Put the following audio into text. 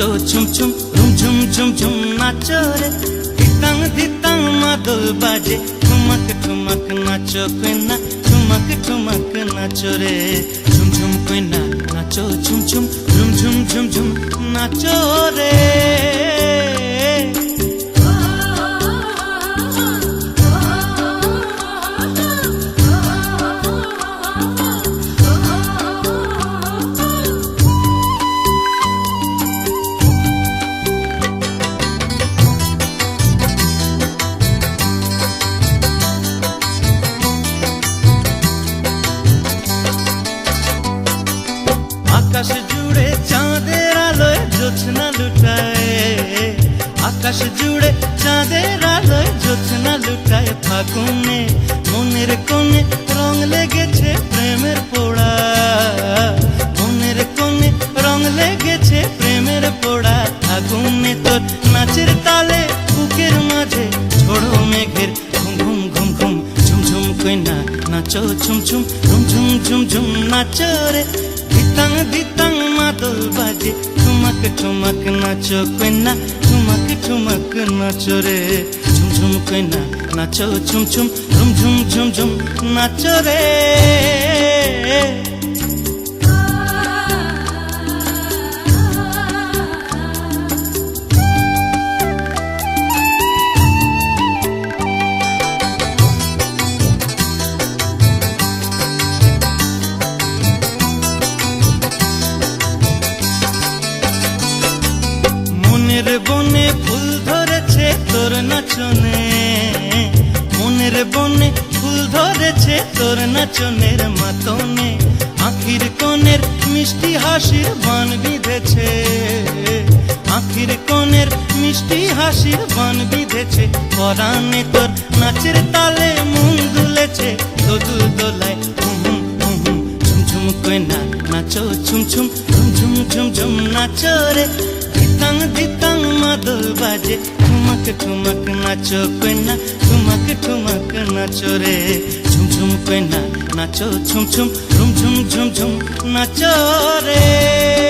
নাচো ঝুম ঝুম ঝুম ঝুম ঝুম ঝুম নাচো রে ধিতাং ধিতাং মাদল বাজে ঠুমক ঠুমক নাচো কইনা ঠুমক ঠুমক নাচো রে ঝুম ঝুম কইনা নাচো ঝুম ঝুম ঝুম ঝুম ঝুম ঝুম নাচো রে আকাশ জুড়ে চাঁদের আলোয় জ্যোৎস্না লুটায় আকাশ জুড়ে চাঁদের আলোয় জ্যোৎস্না লুটায় ফাগুনে মনের কোণে রং লেগেছে প্রেমের পোড়া মনের কোণে রং লেগেছে প্রেমের পোড়া ফাগুনে তোর নাচের তালে বুকের মাঝে ঝোড়ো মেঘের ঘুম ঘুম ঘুম ঘুম ঝুম ঝুম কইনা নাচো ঝুম ঝুম ঝুম ঝুম ঝুম ঝুম নাচো রে ধিতাং ধিতাং মাদল বাজে ঠুমক ঠুমক নাচো কইনা ঠুমক ঠুমক নাচো রে ঝুম ঝুম কইনা নাচো ঝুম ঝুম ঝুম ঝুম ঝুম ঝুম নাচো রে মনের বনে ফুল ধরেছে তোর নাচনে মনের বনে ফুল ধরেছে তোর নাচনের মাতনে আখির কোণের মিষ্টি হাসির বান বিঁধেছে আখির কোণের মিষ্টি হাসির বান বিঁধেছে পরাণে তোর নাচের তালে মন দুলেছে দোদুল দোলায় হুম হুম হুম হুম ঝুমঝুম কইনা নাচো ঝুম ঝুম ঝুম ঝুম ঝুম ঝুম নাচো রে ধিতাং ধিতাং মাদল বাজে ঠুমক ঠুমক নাচো কইনা ঠুমক ঠুমক নাচো রে ঝুম ঝুম কইনা নাচো ঝুম ঝুম ঝুম ঝুম ঝুম ঝুম নাচো রে।